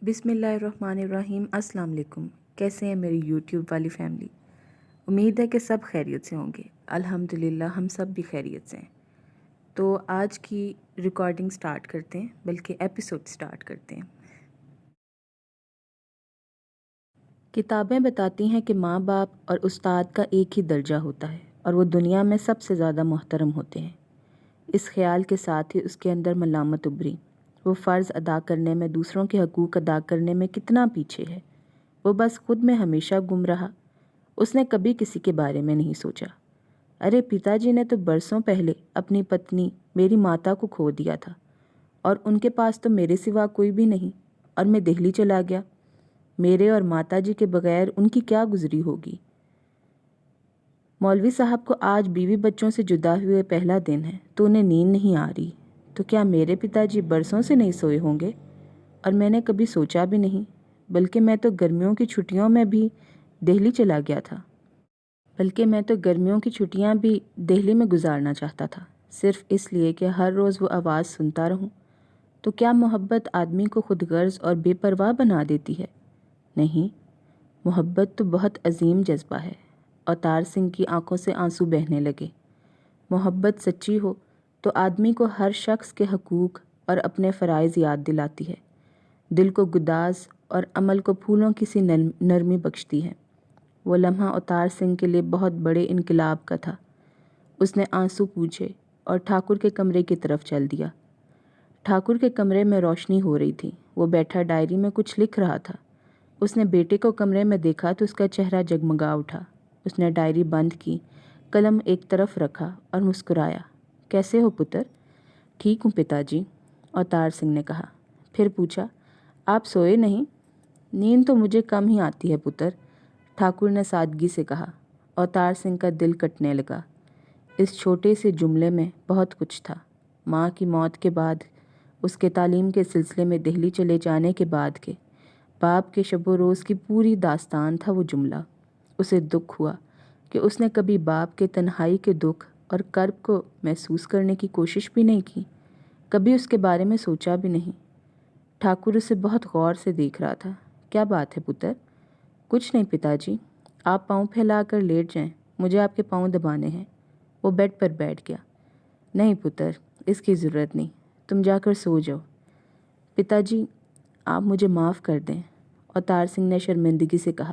بسم اللہ الرحمن الرحیم۔ السلام علیکم۔ کیسے ہیں میری یوٹیوب والی فیملی؟ امید ہے کہ سب خیریت سے ہوں گے۔ الحمدللہ ہم سب بھی خیریت سے ہیں۔ تو آج کی ریکارڈنگ سٹارٹ کرتے ہیں، بلکہ ایپیسوڈ سٹارٹ کرتے ہیں۔ کتابیں بتاتی ہیں کہ ماں باپ اور استاد کا ایک ہی درجہ ہوتا ہے اور وہ دنیا میں سب سے زیادہ محترم ہوتے ہیں۔ اس خیال کے ساتھ ہی اس کے اندر ملامت ابھری۔ وہ فرض ادا کرنے میں، دوسروں کے حقوق ادا کرنے میں کتنا پیچھے ہے۔ وہ بس خود میں ہمیشہ گم رہا۔ اس نے کبھی کسی کے بارے میں نہیں سوچا۔ ارے پتا جی نے تو برسوں پہلے اپنی پتنی میری ماتا کو کھو دیا تھا، اور ان کے پاس تو میرے سوا کوئی بھی نہیں، اور میں دہلی چلا گیا۔ میرے اور ماتا جی کے بغیر ان کی کیا گزری ہوگی۔ مولوی صاحب کو آج بیوی بچوں سے جدا ہوئے پہلا دن ہے تو انہیں نیند نہیں آ رہی۔ تو کیا میرے پتا جی برسوں سے نہیں سوئے ہوں گے؟ اور میں نے کبھی سوچا بھی نہیں، بلکہ میں تو گرمیوں کی چھٹیوں میں بھی دہلی چلا گیا تھا۔ دہلی میں گزارنا چاہتا تھا، صرف اس لیے کہ ہر روز وہ آواز سنتا رہوں۔ تو کیا محبت آدمی کو خود غرض اور بے پرواہ بنا دیتی ہے؟ نہیں، محبت تو بہت عظیم جذبہ ہے۔ اوتار سنگھ کی آنکھوں سے آنسو بہنے لگے۔ محبت سچی ہو تو آدمی کو ہر شخص کے حقوق اور اپنے فرائض یاد دلاتی ہے، دل کو گداز اور عمل کو پھولوں کی سی نرمی بخشتی ہے۔ وہ لمحہ اوتار سنگھ کے لیے بہت بڑے انقلاب کا تھا۔ اس نے آنسو پوچھے اور ٹھاکر کے کمرے کی طرف چل دیا۔ ٹھاکر کے کمرے میں روشنی ہو رہی تھی۔ وہ بیٹھا ڈائری میں کچھ لکھ رہا تھا۔ اس نے بیٹے کو کمرے میں دیکھا تو اس کا چہرہ جگمگا اٹھا۔ اس نے ڈائری بند کی، قلم ایک طرف رکھا اور مسکرایا۔ کیسے ہو پتر؟ ٹھیک ہوں پتا جی، اوتار سنگھ نے کہا۔ پھر پوچھا، آپ سوئے نہیں؟ نیند تو مجھے کم ہی آتی ہے پتر، ٹھاکر نے سادگی سے کہا۔ اوتار سنگھ کا دل کٹنے لگا۔ اس چھوٹے سے جملے میں بہت کچھ تھا۔ ماں کی موت کے بعد، اس کے تعلیم کے سلسلے میں دہلی چلے جانے کے بعد کے، باپ کے شب و روز کی پوری داستان تھا وہ جملہ۔ اسے دکھ ہوا کہ اس نے کبھی باپ کے تنہائی کے دکھ اور کرب کو محسوس کرنے کی کوشش بھی نہیں کی، کبھی اس کے بارے میں سوچا بھی نہیں۔ ٹھاکر اسے بہت غور سے دیکھ رہا تھا۔ کیا بات ہے پتر؟ کچھ نہیں پتا جی، آپ پاؤں پھیلا کر لیٹ جائیں، مجھے آپ کے پاؤں دبانے ہیں۔ وہ بیڈ پر بیٹھ گیا۔ نہیں پتر، اس کی ضرورت نہیں، تم جا کر سو جاؤ۔ پتا جی، آپ مجھے معاف کر دیں، اوتار سنگھ نے شرمندگی سے کہا۔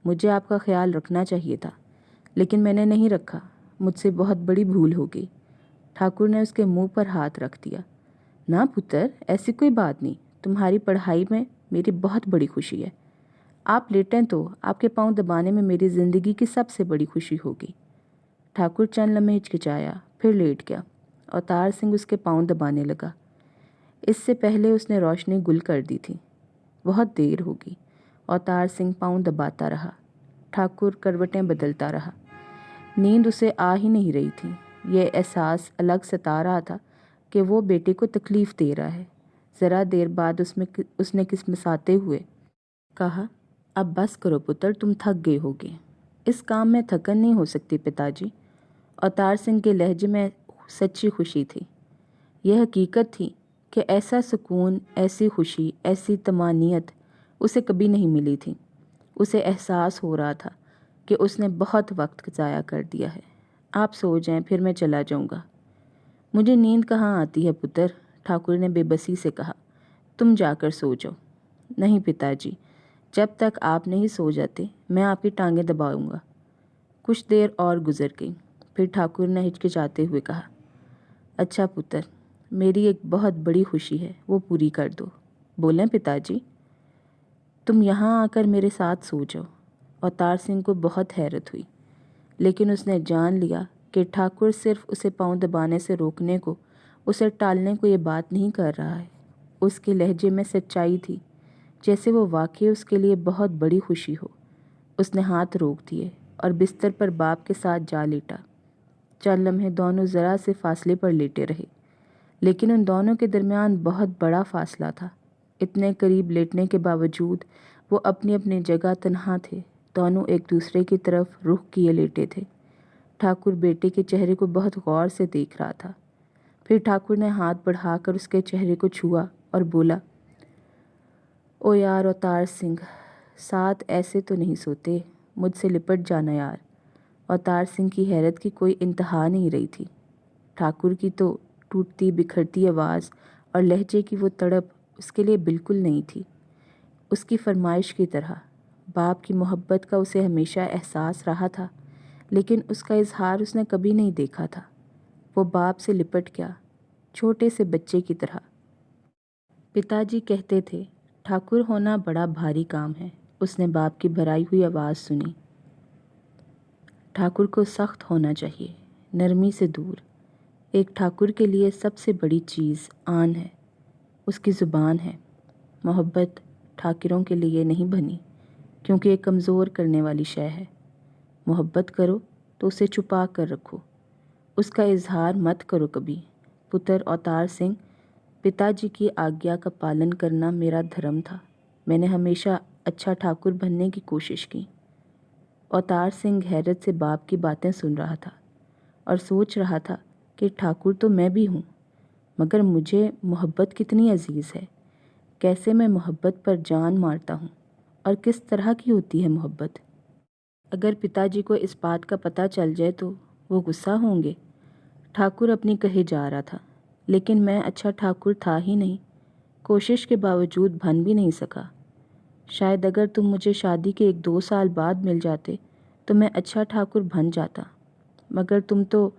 مجھے آپ کا خیال رکھنا چاہیے تھا، لیکن میں نے نہیں رکھا، مجھ سے بہت بڑی بھول ہو گئی۔ ٹھاکر نے اس کے منہ پر ہاتھ رکھ دیا۔ نہ پتر، ایسی کوئی بات نہیں، تمہاری پڑھائی میں میری بہت بڑی خوشی ہے۔ آپ لیٹیں تو آپ کے پاؤں دبانے میں میری زندگی کی سب سے بڑی خوشی ہوگی۔ ٹھاکر چند لمحے ہچکچایا، پھر لیٹ گیا۔ اوتار سنگھ اس کے پاؤں دبانے لگا۔ اس سے پہلے اس نے روشنی گل کر دی تھی۔ بہت دیر ہوگی۔ اوتار سنگھ پاؤں دباتا رہا۔ ٹھاکر کروٹیں بدلتا رہا۔ نیند اسے آ ہی نہیں رہی تھی۔ یہ احساس الگ ستا رہا تھا کہ وہ بیٹے کو تکلیف دے رہا ہے۔ ذرا دیر بعد اس نے کسمساتے ہوئے کہا، اب بس کرو پتر، تم تھک گئے ہوگے۔ اس کام میں تھکن نہیں ہو سکتی پتا جی۔ اوتار سنگھ کے لہجے میں سچی خوشی تھی۔ یہ حقیقت تھی کہ ایسا سکون، ایسی خوشی، ایسی طمانینت اسے کبھی نہیں ملی تھی۔ اسے احساس ہو رہا تھا کہ اس نے بہت وقت ضائع کر دیا ہے۔ آپ سو جائیں، پھر میں چلا جاؤں گا۔ مجھے نیند کہاں آتی ہے پتر، ٹھاکر نے بے بسی سے کہا۔ تم جا کر سو جاؤ۔ نہیں پتا جی، جب تک آپ نہیں سو جاتے میں آپ کی ٹانگیں دباؤں گا۔ کچھ دیر اور گزر گئی، پھر ٹھاکر نے ہچکچاتے ہوئے کہا، اچھا پتر، میری ایک بہت بڑی خوشی ہے، وہ پوری کر دو۔ بولیں پتا جی۔ تم یہاں آ کر میرے ساتھ سو جاؤ۔ اوتار سنگھ کو بہت حیرت ہوئی، لیکن اس نے جان لیا کہ ٹھاکر صرف اسے پاؤں دبانے سے روکنے کو، اسے ٹالنے کو یہ بات نہیں کر رہا ہے۔ اس کے لہجے میں سچائی تھی، جیسے وہ واقعی اس کے لیے بہت بڑی خوشی ہو۔ اس نے ہاتھ روک دیے اور بستر پر باپ کے ساتھ جا لیٹا۔ چند لمحے دونوں ذرا سے فاصلے پر لیٹے رہے، لیکن ان دونوں کے درمیان بہت بڑا فاصلہ تھا۔ اتنے قریب لیٹنے کے باوجود وہ اپنی اپنی جگہ تنہا تھے، دونوں ایک دوسرے کی طرف رخ کیے لیٹے تھے۔ ٹھاکر بیٹے کے چہرے کو بہت غور سے دیکھ رہا تھا۔ پھر ٹھاکر نے ہاتھ بڑھا کر اس کے چہرے کو چھوا اور بولا، او یار اوتار سنگھ، ساتھ ایسے تو نہیں سوتے، مجھ سے لپٹ جانا یار۔ اوتار سنگھ کی حیرت کی کوئی انتہا نہیں رہی تھی۔ ٹھاکر کی تو ٹوٹتی بکھرتی آواز اور لہجے کی وہ تڑپ اس کے لیے بالکل نہیں تھی۔ اس کی فرمائش کی طرح باپ کی محبت کا اسے ہمیشہ احساس رہا تھا، لیکن اس کا اظہار اس نے کبھی نہیں دیکھا تھا۔ وہ باپ سے لپٹ گیا، چھوٹے سے بچے کی طرح۔ پتا جی کہتے تھے ٹھاکر ہونا بڑا بھاری کام ہے۔ اس نے باپ کی بھرائی ہوئی آواز سنی۔ ٹھاکر کو سخت ہونا چاہیے، نرمی سے دور۔ ایک ٹھاکر کے لیے سب سے بڑی چیز آن ہے، اس کی زبان ہے۔ محبت ٹھاکروں کے لیے نہیں بنی، کیونکہ یہ کمزور کرنے والی شے ہے۔ محبت کرو تو اسے چھپا کر رکھو، اس کا اظہار مت کرو کبھی۔ پتر اوتار سنگھ، پتا جی کی آگیا کا پالن کرنا میرا دھرم تھا۔ میں نے ہمیشہ اچھا ٹھاکر بننے کی کوشش کی۔ اوتار سنگھ حیرت سے باپ کی باتیں سن رہا تھا اور سوچ رہا تھا کہ ٹھاکر تو میں بھی ہوں، مگر مجھے محبت کتنی عزیز ہے۔ کیسے میں محبت پر جان مارتا ہوں، اور کس طرح کی ہوتی ہے محبت۔ اگر پتا جی کو اس بات کا پتہ چل جائے تو وہ غصہ ہوں گے۔ ٹھاکر اپنی کہے جا رہا تھا، لیکن میں اچھا ٹھاکر تھا ہی نہیں، کوشش کے باوجود بن بھی نہیں سکا۔ شاید اگر تم مجھے شادی کے 1-2 سال بعد مل جاتے تو میں اچھا ٹھاکر بن جاتا، مگر تم تو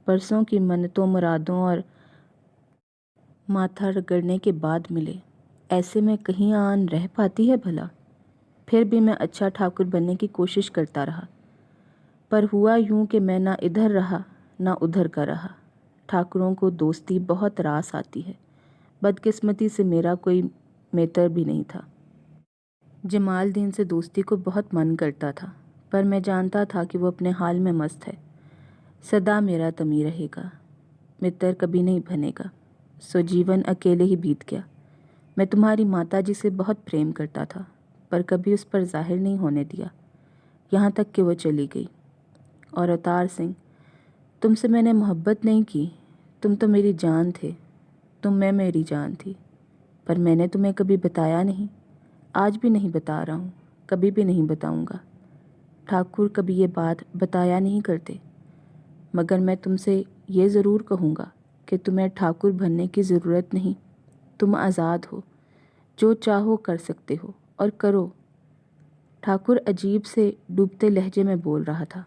برسوں کی منتوں مرادوں اور ماتھا رگڑنے کے بعد ملے۔ ایسے میں کہیں آن رہ پاتی ہے بھلا؟ پھر بھی میں اچھا ٹھاکر بننے کی کوشش کرتا رہا، پر ہوا یوں کہ میں نہ ادھر رہا نہ ادھر کا رہا۔ ٹھاکروں کو دوستی بہت راس آتی ہے، بدقسمتی سے میرا کوئی میتر بھی نہیں تھا۔ جمال دین سے دوستی کو بہت من کرتا تھا، پر میں جانتا تھا کہ وہ اپنے حال میں مست ہے۔ سدا میرا تمی رہے گا، متر کبھی نہیں بنے گا، سو جیون اکیلے ہی بیت گیا۔ میں تمہاری ماتا جی سے بہت پریم کرتا تھا، پر کبھی اس پر ظاہر نہیں ہونے دیا، یہاں تک کہ وہ چلی گئی۔ اور اوتار سنگھ، تم سے میں نے محبت نہیں کی، تم تو میری جان تھے، میں میری جان تھی، پر میں نے تمہیں کبھی بتایا نہیں، آج بھی نہیں بتا رہا ہوں، کبھی بھی نہیں بتاؤں گا۔ ٹھاکر کبھی یہ بات بتایا نہیں کرتے، مگر میں تم سے یہ ضرور کہوں گا کہ تمہیں ٹھاکر بننے کی ضرورت نہیں، تم آزاد ہو، جو چاہو کر سکتے ہو اور کرو۔ ٹھاکر عجیب سے ڈوبتے لہجے میں بول رہا تھا،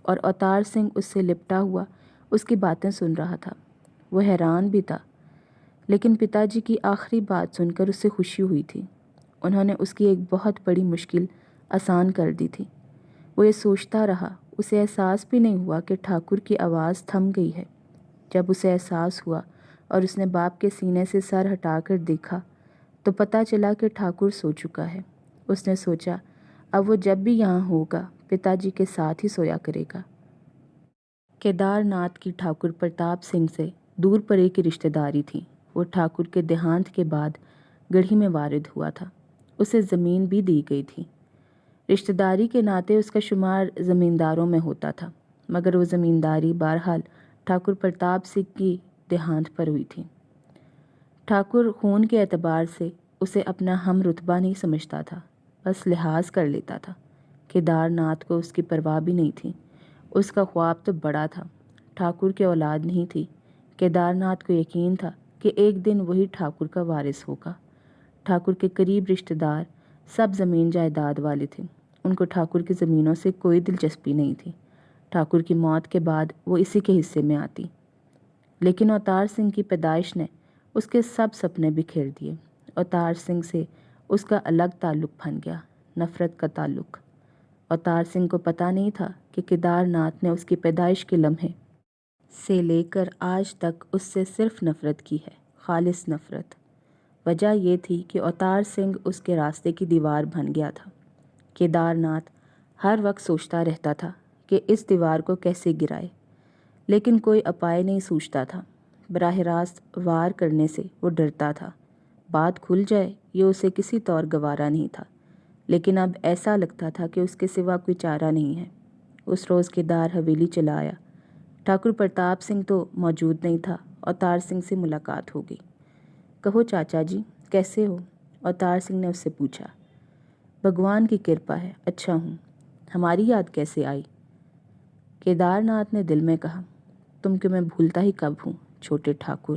اور اوتار سنگھ اس سے لپٹا ہوا اس کی باتیں سن رہا تھا۔ وہ حیران بھی تھا، لیکن پتا جی کی آخری بات سن کر اسے خوشی ہوئی تھی۔ انہوں نے اس کی ایک بہت بڑی مشکل آسان کر دی تھی۔ وہ یہ سوچتا رہا، اسے احساس بھی نہیں ہوا کہ ٹھاکر کی آواز تھم گئی ہے۔ جب اسے احساس ہوا اور اس نے باپ کے سینے سے سر ہٹا کر دیکھا تو پتہ چلا کہ ٹھاکر سو چکا ہے۔ اس نے سوچا اب وہ جب بھی یہاں ہوگا پتا جی کے ساتھ ہی سویا کرے گا۔ کیدار ناتھ کی ٹھاکر پرتاپ سنگھ سے دور پرے کی رشتہ داری تھی۔ وہ ٹھاکر کے دیہانت کے بعد گڑھی میں وارد ہوا تھا، اسے زمین بھی دی گئی تھی۔ رشتہ داری کے ناطے اس کا شمار زمینداروں میں ہوتا تھا، مگر وہ زمینداری بہرحال ٹھاکر پرتاپ سنگھ کی دیہانت پر ہوئی تھی۔ ٹھاکر خون کے اعتبار سے اسے اپنا ہم رتبہ نہیں سمجھتا تھا، بس لحاظ کر لیتا تھا۔ کیدار ناتھ کو اس کی پرواہ بھی نہیں تھی، اس کا خواب تو بڑا تھا، ٹھاکر کی اولاد نہیں تھی۔ کیدار ناتھ کو یقین تھا کہ ایک دن وہی ٹھاکر کا وارث ہوگا۔ ٹھاکر کے قریب رشتہ دار سب زمین جائیداد والے تھے، ان کو ٹھاکر کی زمینوں سے کوئی دلچسپی نہیں تھی۔ ٹھاکر کی موت کے بعد وہ اسی کے حصے میں آتی، لیکن اوتار سنگھ کی پیدائش نے اس کے سب سپنے بکھیر دیے۔ اوتار سنگھ سے اس کا الگ تعلق بن گیا، نفرت کا تعلق۔ اوتار سنگھ کو پتہ نہیں تھا کہ کیدار ناتھ نے اس کی پیدائش کے لمحے سے لے کر آج تک اس سے صرف نفرت کی ہے، خالص نفرت۔ وجہ یہ تھی کہ اوتار سنگھ اس کے راستے کی دیوار بن گیا تھا۔ کیدار ناتھ ہر وقت سوچتا رہتا تھا کہ اس دیوار کو کیسے گرائے، لیکن کوئی اپائے نہیں سوچتا تھا۔ براہ راست وار کرنے سے وہ ڈرتا تھا، بات کھل جائے یہ اسے کسی طور گوارا نہیں تھا، لیکن اب ایسا لگتا تھا کہ اس کے سوا کوئی چارہ نہیں ہے۔ اس روز کیدار حویلی چلا آیا۔ ٹھاکر پرتاپ سنگھ تو موجود نہیں تھا۔ اوتار سنگھ سے ملاقات ہو گئی۔ کہو چاچا جی کیسے ہو؟ اوتار سنگھ نے اس سے پوچھا۔ بھگوان کی کرپا ہے، اچھا ہوں۔ ہماری یاد کیسے آئی؟ کیدار ناتھ نے دل میں کہا، تم کہ میں بھولتا ہی کب ہوں چھوٹے ٹھاکر،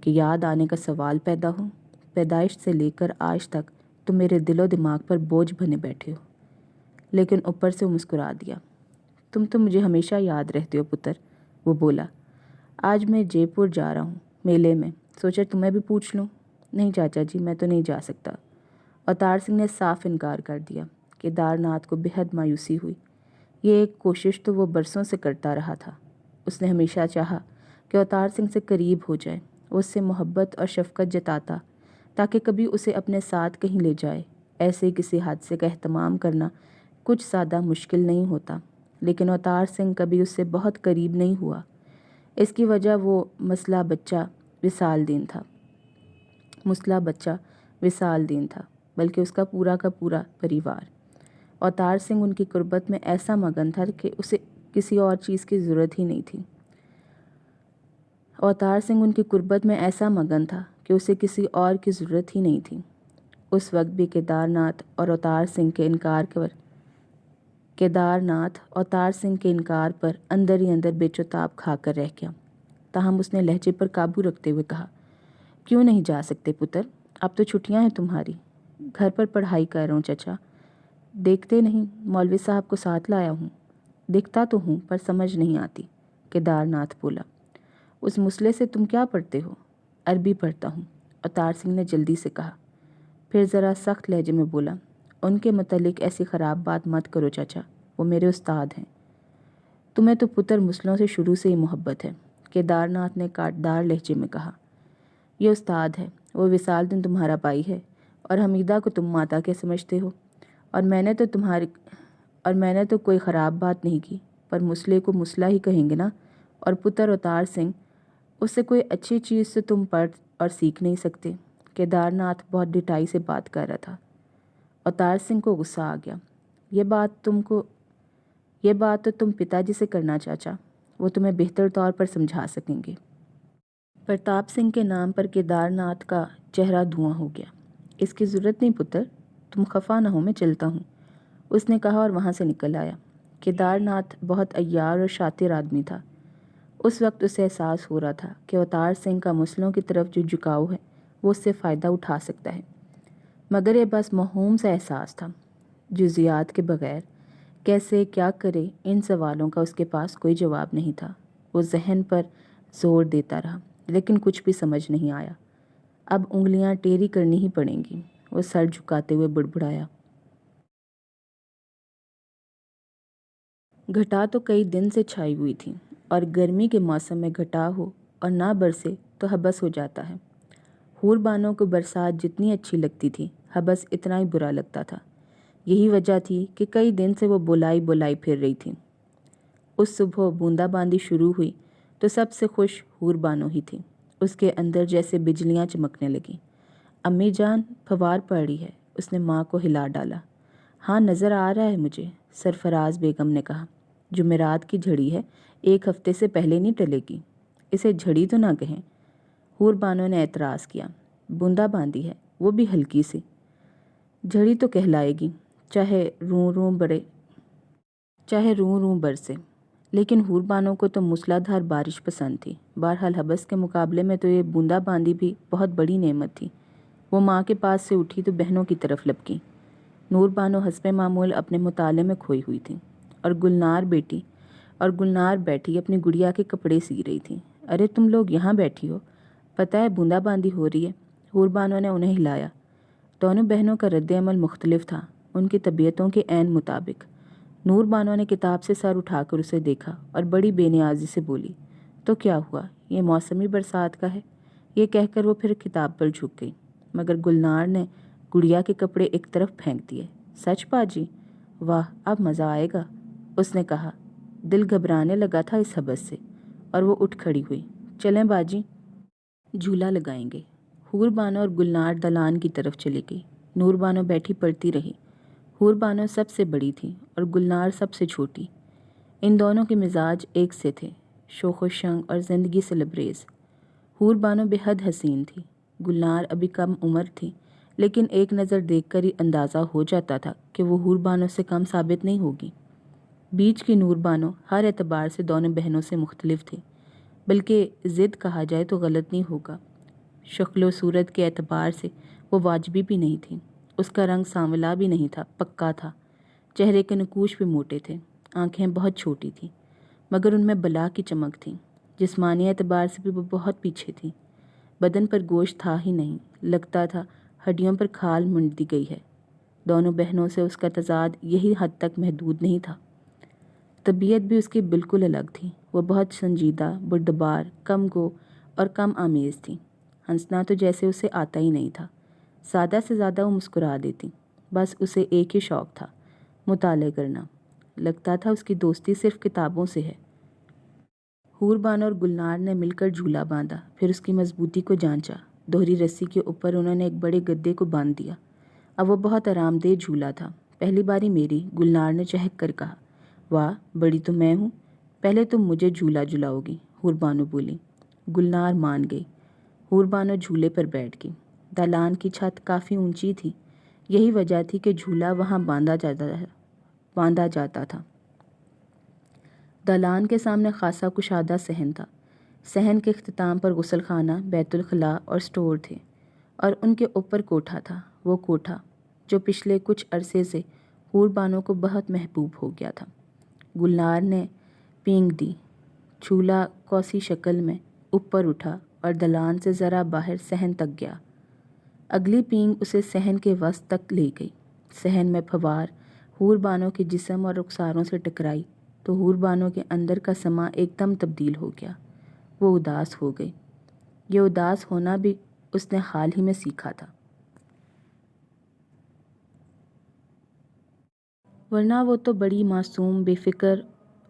کہ یاد آنے کا سوال پیدا ہو۔ پیدائش سے لے کر آج تک تم میرے دل و دماغ پر بوجھ بنے بیٹھے ہو۔ لیکن اوپر سے وہ مسکرا دیا۔ تم تو مجھے ہمیشہ یاد رہتے ہو پتر، وہ بولا۔ آج میں جے پور جا رہا ہوں میلے میں، سوچا تمہیں بھی پوچھ لوں۔ نہیں چاچا جی، میں تو نہیں جا سکتا۔ اوتار سنگھ نے صاف انکار کر دیا۔ کیدار ناتھ کو بےحد مایوسی ہوئی۔ یہ ایک کوشش تو وہ برسوں سے کرتا رہا تھا۔ اس نے ہمیشہ چاہا کہ اوتار سنگھ سے قریب ہو جائے، وہ اس سے محبت اور شفقت جتاتا تاکہ کبھی اسے اپنے ساتھ کہیں لے جائے۔ ایسے کسی حادثے کا اہتمام کرنا کچھ زیادہ مشکل نہیں ہوتا، لیکن اوتار سنگھ کبھی اس سے بہت قریب نہیں ہوا۔ اس کی وجہ وہ مسلح بچہ وصال دین تھا، بلکہ اس کا پورا پریوار۔ اوتار سنگھ ان کی قربت میں ایسا مگن تھا کہ اسے کسی اور چیز کی ضرورت ہی نہیں تھی۔ اس وقت بھی کیدار ناتھ اوتار سنگھ کے انکار پر اندر ہی اندر بے چتاب کھا کر رہ گیا۔ تاہم اس نے لہجے پر قابو رکھتے ہوئے کہا، کیوں نہیں جا سکتے پتر؟ اب تو چھٹیاں ہیں تمہاری۔ گھر پر پڑھائی کر رہا ہوں چچا۔ دیکھتے نہیں مولوی صاحب کو ساتھ لایا ہوں۔ دیکھتا تو ہوں پر سمجھ نہیں آتی، کیدار ناتھ بولا۔ اس مسئلے سے تم کیا پڑھتے ہو؟ عربی پڑھتا ہوں، اوتار سنگھ نے جلدی سے کہا۔ پھر ذرا سخت لہجے میں بولا، ان کے متعلق ایسی خراب بات مت کرو چچا، وہ میرے استاد ہیں۔ تمہیں تو پتر مسلوں سے شروع سے ہی محبت ہے، کیدار ناتھ نے کاٹدار لہجے میں کہا۔ یہ استاد ہے، وہ وصال دین تمہارا بھائی ہے، اور حمیدہ کو تم ماتا کے سمجھتے ہو، اور میں نے تو کوئی خراب بات نہیں کی، پر مسئلے کو مسئلہ ہی کہیں گے نا۔ اور پتر اوتار سنگھ، اس سے کوئی اچھی چیز سے تم پڑھ اور سیکھ نہیں سکتے۔ کیدار ناتھ بہت ڈٹائی سے بات کر رہا تھا۔ اوتار سنگھ کو غصہ آ گیا۔ یہ بات تو تم پتا جی سے کرنا چاچا، وہ تمہیں بہتر طور پر سمجھا سکیں گے۔ پرتاپ سنگھ کے نام پر کیدار ناتھ کا چہرہ دھواں ہو گیا۔ اس کی ضرورت نہیں پتر، تم خفا نہ ہو، میں چلتا ہوں، اس نے کہا اور وہاں سے نکل آیا۔ کیدار ناتھ بہت عیار اور شاطر آدمی تھا۔ اس وقت اسے احساس ہو رہا تھا کہ اوتار سنگھ کا مسلوں کی طرف جو جھکاؤ ہے وہ اس سے فائدہ اٹھا سکتا ہے، مگر یہ بس موہوم سا احساس تھا۔ جزیات کے بغیر کیسے کیا کرے، ان سوالوں کا اس کے پاس کوئی جواب نہیں تھا۔ وہ ذہن پر زور دیتا رہا، لیکن کچھ بھی سمجھ نہیں آیا۔ اب انگلیاں ٹیڑھی کرنی ہی پڑیں گی، وہ سر جھکاتے ہوئے بڑبڑایا۔ گھٹا تو کئی دن سے چھائی ہوئی تھی، اور گرمی کے موسم میں گھٹا ہو اور نہ برسے تو حبس ہو جاتا ہے۔ حور بانوں کو برسات جتنی اچھی لگتی تھی، حبس اتنا ہی برا لگتا تھا۔ یہی وجہ تھی کہ کئی دن سے وہ بولائی پھر رہی تھی۔ اس صبح بوندا باندی شروع ہوئی تو سب سے خوش حور بانو ہی تھی۔ اس کے اندر جیسے بجلیاں چمکنے لگیں۔ امی جان، پھوار پڑ رہی ہے، اس نے ماں کو ہلا ڈالا۔ ہاں نظر آ رہا ہے مجھے، سرفراز بیگم نے کہا۔ جمعرات کی جھڑی ہے، ایک ہفتے سے پہلے نہیں ٹلے گی۔ اسے جھڑی تو نہ کہیں، حور بانو نے اعتراض کیا۔ بوندا باندی ہے، وہ بھی ہلکی سی۔ جھڑی تو کہلائے گی، چاہے روں روں برسے۔ لیکن حور بانو کو تو موسلا دھار بارش پسند تھی۔ بہرحال حبس کے مقابلے میں تو یہ بوندا باندی بھی بہت بڑی نعمت تھی۔ وہ ماں کے پاس سے اٹھی تو بہنوں کی طرف لپکی۔ نور بانو حسب معمول اپنے مطالعے میں کھوئی ہوئی تھی، اور گلنار بیٹھی اپنی گڑیا کے کپڑے سی رہی تھی۔ ارے تم لوگ یہاں بیٹھی ہو، پتہ ہے بوندا باندی ہو رہی ہے؟ حور بانو نے انہیں ہلایا۔ دونوں بہنوں کا رد عمل مختلف تھا، ان کی طبیعتوں کے عین مطابق۔ نور بانو نے کتاب سے سر اٹھا کر اسے دیکھا اور بڑی بے نیازی سے بولی، تو کیا ہوا، یہ موسمی برسات کا ہے؟ یہ کہہ کر وہ پھر کتاب پر جھک گئی، مگر گلنار نے گڑیا کے کپڑے ایک طرف پھینک دیے۔ سچ باجی؟ واہ، اب مزہ آئے گا، اس نے کہا۔ دل گھبرانے لگا تھا اس حبس سے، اور وہ اٹھ کھڑی ہوئی۔ چلیں باجی، جھولا لگائیں گے۔ حور بانو اور گلنار دلان کی طرف چلی گئی۔ نور بانو بیٹھی پڑھتی رہی۔ حور بانو سب سے بڑی تھی اور گلنار سب سے چھوٹی۔ ان دونوں کے مزاج ایک سے تھے، شوخ و شنگ اور زندگی سے لبریز۔ حور بانو بے حد حسین تھی، گلنار ابھی کم عمر تھی، لیکن ایک نظر دیکھ کر ہی اندازہ ہو جاتا تھا کہ وہ حور بانو سے کم ثابت نہیں ہوگی۔ بیچ کی نور بانو ہر اعتبار سے دونوں بہنوں سے مختلف تھی، بلکہ ضد کہا جائے تو غلط نہیں ہوگا۔ شکل و صورت کے اعتبار سے وہ واجبی بھی نہیں تھی۔ اس کا رنگ سانولا بھی نہیں تھا، پکا تھا۔ چہرے کے نکوش بھی موٹے تھے، آنکھیں بہت چھوٹی تھیں مگر ان میں بلا کی چمک تھی۔ جسمانی اعتبار سے بھی وہ بہت پیچھے تھی۔ بدن پر گوشت تھا ہی نہیں، لگتا تھا ہڈیوں پر کھال منڈ دی گئی ہے۔ دونوں بہنوں سے اس کا تضاد یہی حد تک محدود نہیں تھا۔ طبیعت بھی اس کی بالکل الگ تھی۔ وہ بہت سنجیدہ، بردبار، کم گو اور کم آمیز تھی۔ ہنسنا تو جیسے اسے آتا ہی نہیں تھا۔ زیادہ سے زیادہ وہ مسکرا دیتی۔ بس اسے ایک ہی شوق تھا، مطالعہ کرنا۔ لگتا تھا اس کی دوستی صرف کتابوں سے ہے۔ حور بانو اور گلنار نے مل کر جھولا باندھا، پھر اس کی مضبوطی کو جانچا۔ دوہری رسی کے اوپر انہوں نے ایک بڑے گدے کو باندھ دیا۔ اب وہ بہت آرام دہ جھولا تھا۔ پہلی باری میری، گلنار نے چہک کر کہا۔ واہ، بڑی تو میں ہوں، پہلے تم مجھے جھولا جھلاؤ گی، حور بانو بولی۔ گلنار مان گئی۔ حور بانو جھولے پر بیٹھ گئی۔ دالان کی چھت کافی اونچی تھی، یہی وجہ تھی کہ جھولا وہاں باندھا جاتا تھا۔ دالان کے سامنے خاصا کشادہ صحن تھا۔ صحن کے اختتام پر غسل خانہ، بیت الخلاء اور سٹور تھے، اور ان کے اوپر کوٹھا تھا۔ وہ کوٹھا جو پچھلے کچھ عرصے سے حور بانو کو بہت محبوب ہو گیا تھا۔ گلنار نے پینگ دی۔ جھولا کوسی شکل میں اوپر اٹھا اور دالان سے ذرا باہر صحن تک گیا۔ اگلی پینگ اسے صحن کے وسط تک لے گئی۔ صحن میں پھوار حور بانو کے جسم اور رخساروں سے ٹکرائی تو حور بانو کے اندر کا سما ایک دم تبدیل ہو گیا۔ وہ اداس ہو گئی۔ یہ اداس ہونا بھی اس نے حال ہی میں سیکھا تھا، ورنہ وہ تو بڑی معصوم، بے فکر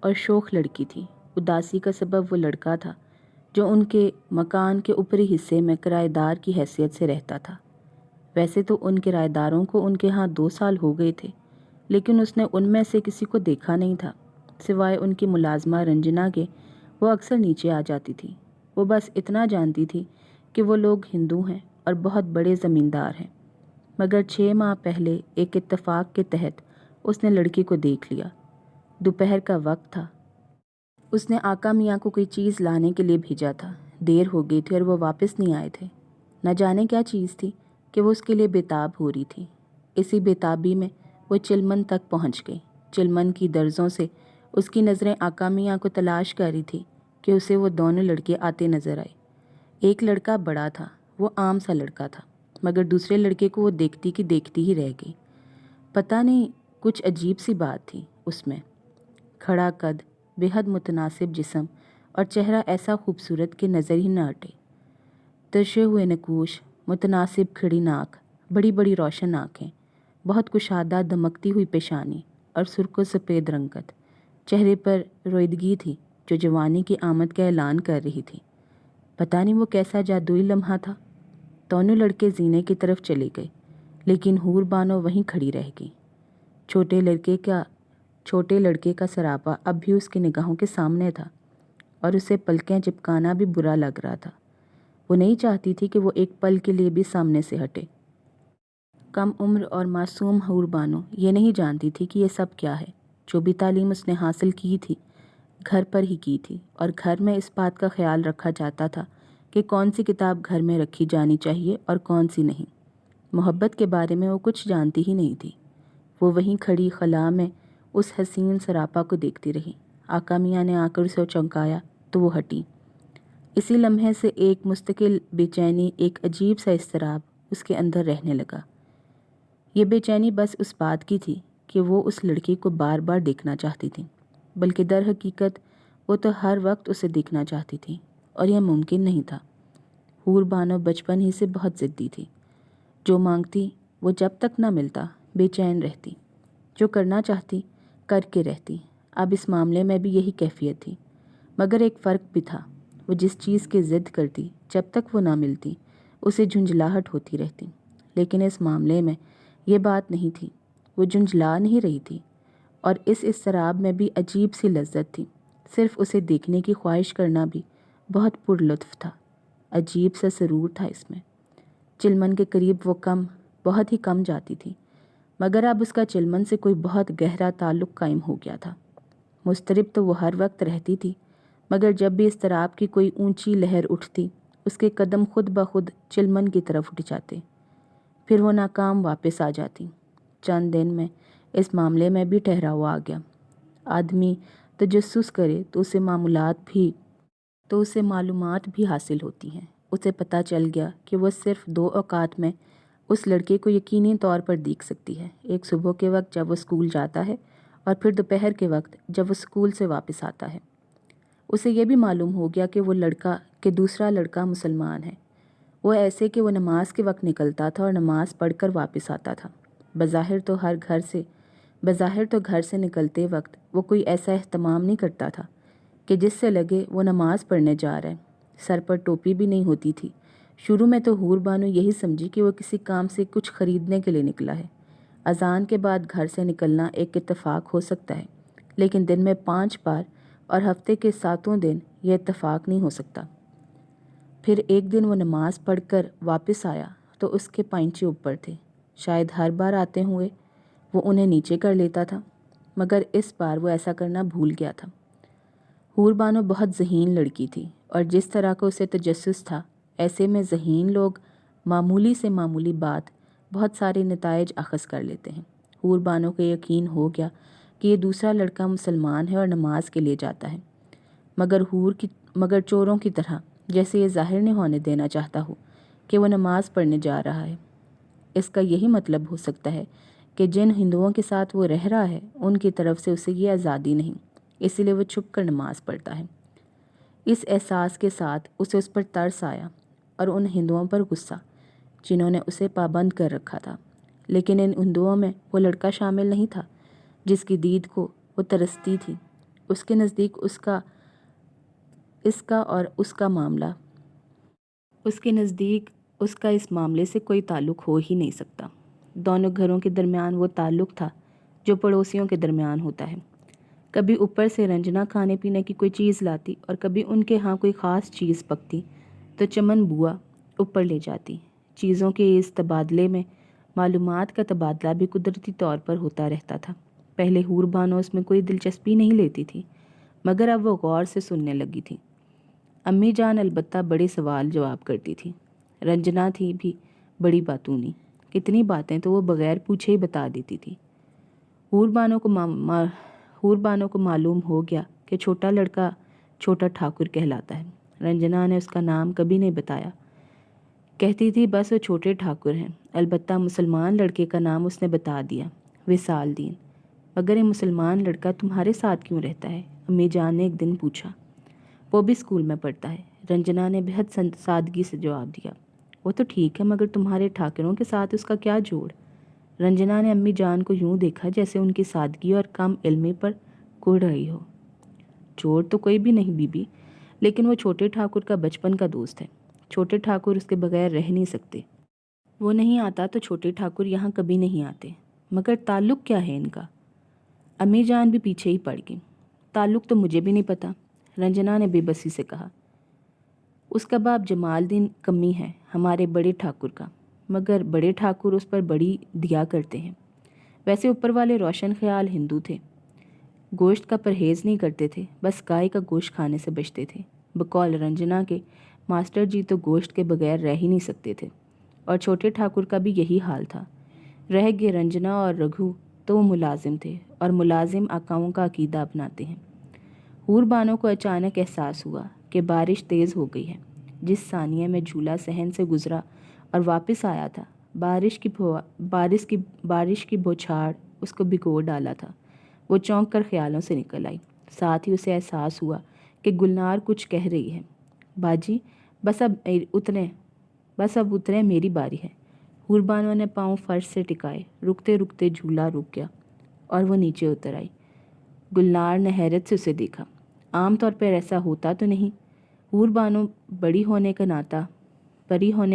اور شوخ لڑکی تھی۔ اداسی کا سبب وہ لڑکا تھا جو ان کے مکان کے اوپری حصے میں کرایہ دار کی حیثیت سے رہتا تھا۔ ویسے تو ان کرایہ داروں کو ان کے ہاں 2 سال ہو گئے تھے، لیکن اس نے ان میں سے کسی کو دیکھا نہیں تھا، سوائے ان کی ملازمہ رنجنا کے۔ وہ اکثر نیچے آ جاتی تھی۔ وہ بس اتنا جانتی تھی کہ وہ لوگ ہندو ہیں اور بہت بڑے زمیندار ہیں، مگر 6 ماہ پہلے ایک اتفاق کے تحت اس نے لڑکی کو دیکھ لیا۔ دوپہر کا وقت تھا۔ اس نے آقا میاں کو کوئی چیز لانے کے لیے بھیجا تھا۔ دیر ہو گئی تھی اور وہ واپس نہیں آئے تھے۔ نہ جانے کیا چیز تھی کہ وہ اس کے لیے بےتاب ہو رہی تھی۔ اسی بےتابی میں وہ چلمن تک پہنچ گئی۔ چلمن کی درزوں سے اس کی نظریں آقا میاں کو تلاش کر رہی تھی کہ اسے وہ دونوں لڑکے آتے نظر آئے۔ ایک لڑکا بڑا تھا، وہ عام سا لڑکا تھا، مگر دوسرے لڑکے کو وہ دیکھتی کی دیکھتی ہی رہ گئی۔ پتہ نہیں، کچھ عجیب سی بات تھی اس میں۔ کھڑا قد، بے حد متناسب جسم اور چہرہ ایسا خوبصورت کہ نظر ہی نہ ہٹے۔ ترشے ہوئے نکوش، متناسب کھڑی ناک، بڑی بڑی روشن آنکھیں، بہت کشادہ دمکتی ہوئی پیشانی اور سرخ و سفید رنگت۔ چہرے پر رویدگی تھی جو جوانی کی آمد کا اعلان کر رہی تھی۔ پتہ نہیں وہ کیسا جادوئی لمحہ تھا۔ دونوں لڑکے زینے کی طرف چلے گئے، لیکن حور بانو وہیں کھڑی رہ گئی۔ چھوٹے لڑکے کا سراپا اب بھی اس کی نگاہوں کے سامنے تھا، اور اسے پلکیں چپکانا بھی برا لگ رہا تھا۔ وہ نہیں چاہتی تھی کہ وہ ایک پل کے لیے بھی سامنے سے ہٹے۔ کم عمر اور معصوم حور بانو یہ نہیں جانتی تھی کہ یہ سب کیا ہے۔ جو بھی تعلیم اس نے حاصل کی تھی، گھر پر ہی کی تھی، اور گھر میں اس بات کا خیال رکھا جاتا تھا کہ کون سی کتاب گھر میں رکھی جانی چاہیے اور کون سی نہیں۔ محبت کے بارے میں وہ کچھ جانتی ہی نہیں تھی۔ وہ وہیں کھڑی خلا میں اس حسین سراپا کو دیکھتی رہی۔ آقا میاں نے آ کر اسے چونکایا تو وہ ہٹی۔ اسی لمحے سے ایک مستقل بے چینی، ایک عجیب سا اضطراب اس کے اندر رہنے لگا۔ یہ بے چینی بس اس بات کی تھی کہ وہ اس لڑکی کو بار بار دیکھنا چاہتی تھی، بلکہ در حقیقت وہ تو ہر وقت اسے دیکھنا چاہتی تھی، اور یہ ممکن نہیں تھا۔ حور بانو بچپن ہی سے بہت ضدی تھی۔ جو مانگتی وہ جب تک نہ ملتا بے چین رہتی، جو کرنا چاہتی کر کے رہتی۔ اب اس معاملے میں بھی یہی کیفیت تھی، مگر ایک فرق بھی تھا۔ وہ جس چیز کی ضد کرتی، جب تک وہ نہ ملتی اسے جھنجھلاہٹ ہوتی رہتی، لیکن اس معاملے میں یہ بات نہیں تھی۔ وہ جھنجھلا نہیں رہی تھی، اور اس اضطراب میں بھی عجیب سی لذت تھی۔ صرف اسے دیکھنے کی خواہش کرنا بھی بہت پر لطف تھا۔ عجیب سا سرور تھا اس میں۔ چلمن کے قریب وہ کم بہت ہی کم جاتی تھی، مگر اب اس کا چلمن سے کوئی بہت گہرا تعلق قائم ہو گیا تھا۔ مضطرب تو وہ ہر وقت رہتی تھی، مگر جب بھی اضطراب کی کوئی اونچی لہر اٹھتی، اس کے قدم خود بخود چلمن کی طرف اٹھ جاتے، پھر وہ ناکام واپس آ جاتی۔ چند دن میں اس معاملے میں بھی ٹھہراؤ آ گیا۔ آدمی تجسس کرے تو اسے معلومات بھی حاصل ہوتی ہیں۔ اسے پتہ چل گیا کہ وہ صرف 2 اوقات میں اس لڑکے کو یقینی طور پر دیکھ سکتی ہے، ایک صبح کے وقت جب وہ اسکول جاتا ہے، اور پھر دوپہر کے وقت جب وہ اسکول سے واپس آتا ہے۔ اسے یہ بھی معلوم ہو گیا کہ دوسرا لڑکا مسلمان ہے۔ وہ ایسے کہ وہ نماز کے وقت نکلتا تھا اور نماز پڑھ کر واپس آتا تھا۔ بظاہر تو گھر سے نکلتے وقت وہ کوئی ایسا اہتمام نہیں کرتا تھا کہ جس سے لگے وہ نماز پڑھنے جا رہا ہے۔ سر پر ٹوپی بھی نہیں ہوتی تھی۔ شروع میں تو حور بانو یہی سمجھی کہ وہ کسی کام سے کچھ خریدنے کے لیے نکلا ہے۔ اذان کے بعد گھر سے نکلنا ایک اتفاق ہو سکتا ہے، لیکن دن میں 5 بار اور ہفتے کے 7 دن یہ اتفاق نہیں ہو سکتا۔ پھر ایک دن وہ نماز پڑھ کر واپس آیا تو اس کے پائنچے اوپر تھے۔ شاید ہر بار آتے ہوئے وہ انہیں نیچے کر لیتا تھا، مگر اس بار وہ ایسا کرنا بھول گیا تھا۔ حور بانو بہت ذہین لڑکی تھی، اور جس طرح کا اسے تجسس تھا، ایسے میں ذہین لوگ معمولی سے معمولی بات بہت سارے نتائج اخذ کر لیتے ہیں۔ حور بانو کو یقین ہو گیا کہ یہ دوسرا لڑکا مسلمان ہے اور نماز کے لیے جاتا ہے، مگر چوروں کی طرح، جیسے یہ ظاہر نہیں ہونے دینا چاہتا ہو کہ وہ نماز پڑھنے جا رہا ہے۔ اس کا یہی مطلب ہو سکتا ہے کہ جن ہندوؤں کے ساتھ وہ رہ رہا ہے، ان کی طرف سے اسے یہ آزادی نہیں، اسی لیے وہ چھپ کر نماز پڑھتا ہے۔ اس احساس کے ساتھ اسے اس پر ترس آیا اور ان ہندوؤں پر غصہ جنہوں نے اسے پابند کر رکھا تھا، لیکن ان ہندوؤں میں وہ لڑکا شامل نہیں تھا جس کی دید کو وہ ترستی تھی۔ اس کے نزدیک اس کا اس معاملے سے کوئی تعلق ہو ہی نہیں سکتا۔ دونوں گھروں کے درمیان وہ تعلق تھا جو پڑوسیوں کے درمیان ہوتا ہے۔ کبھی اوپر سے رنجنا کھانے پینے کی کوئی چیز لاتی اور کبھی ان کے ہاں کوئی خاص چیز پکتی تو چمن بوا اوپر لے جاتی۔ چیزوں کے اس تبادلے میں معلومات کا تبادلہ بھی قدرتی طور پر ہوتا رہتا تھا۔ پہلے حور بانو اس میں کوئی دلچسپی نہیں لیتی تھی، مگر اب وہ غور سے سننے لگی تھی۔ امی جان البتہ بڑے سوال جواب کرتی تھی۔ رنجنا تھی بھی بڑی باتونی، کتنی باتیں تو وہ بغیر پوچھے ہی بتا دیتی تھی۔ حور بانو کو معلوم ہو گیا کہ چھوٹا لڑکا چھوٹا ٹھاکر کہلاتا ہے۔ رنجنا نے اس کا نام کبھی نہیں بتایا، کہتی تھی بس وہ چھوٹے ٹھاکر ہیں۔ البتہ مسلمان لڑکے کا نام اس نے بتا دیا، وصال دین۔ مگر یہ مسلمان لڑکا تمہارے ساتھ کیوں رہتا ہے؟ امی جان نے ایک دن پوچھا۔ وہ بھی اسکول میں پڑھتا ہے، رنجنا نے بہت سادگی سے جواب دیا۔ وہ تو ٹھیک ہے، مگر تمہارے ٹھاکروں کے ساتھ اس کا کیا جوڑ؟ رنجنا نے امی جان کو یوں دیکھا جیسے ان کی سادگی اور کم علمی پر کوڑ رہی ہو۔ جوڑ تو کوئی بھی نہیں بی بی، لیکن وہ چھوٹے ٹھاکر کا بچپن کا دوست ہے۔ چھوٹے ٹھاکر اس کے بغیر رہ نہیں سکتے۔ وہ نہیں آتا تو چھوٹے ٹھاکر یہاں کبھی نہیں آتے۔ مگر تعلق کیا ہے ان کا؟ امی جان بھی پیچھے ہی پڑ گئی۔ تعلق تو مجھے بھی نہیں پتا، رنجنا نے بے بسی سے کہا۔ اس کا باپ جمال دین کمی ہے، ہمارے بڑے ٹھاکر کا، مگر بڑے ٹھاکر اس پر بڑی دیا کرتے ہیں۔ ویسے اوپر والے روشن خیال ہندو تھے، گوشت کا پرہیز نہیں کرتے تھے، بس گائے کا گوشت کھانے سے بچتے تھے۔ بقول رنجنا کے ماسٹر جی تو گوشت کے بغیر رہ ہی نہیں سکتے تھے، اور چھوٹے ٹھاکر کا بھی یہی حال تھا۔ رہ گئے رنجنا اور رگھو تو وہ ملازم تھے، اور ملازم آقاؤں کا عقیدہ اپناتے ہیں۔ حور بانو کو اچانک احساس ہوا کہ بارش تیز ہو گئی ہے۔ جس ثانیے میں جھولا صحن سے گزرا اور واپس آیا تھا، بارش کی بوچھاڑ اس کو بھگو ڈالا تھا۔ وہ چونک کر خیالوں سے نکل آئی۔ ساتھ ہی اسے احساس ہوا کہ گلنار کچھ کہہ رہی ہے۔ باجی بس اب اترے، میری باری ہے۔ حور بانو نے پاؤں فرش سے ٹکائے، رکتے رکتے جھولا رک گیا اور وہ نیچے اتر آئی۔ گلنار نے حیرت سے اسے دیکھا۔ عام طور پر ایسا ہوتا تو نہیں۔ حور بانو پری ہونے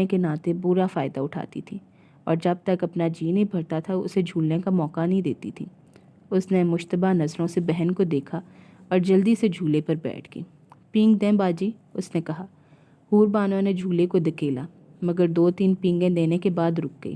کے ناطے برا فائدہ اٹھاتی تھی، اور جب تک اپنا جی نہیں بھرتا تھا اسے جھولنے کا موقع نہیں دیتی تھی۔ اس نے مشتبہ نظروں سے بہن کو دیکھا اور جلدی سے جھولے پر بیٹھ گئی۔ پینگ دیں باجی، اس نے کہا۔ حور بانو نے جھولے کو دھکیلا، مگر 2-3 پینگیں دینے کے بعد رک گئی۔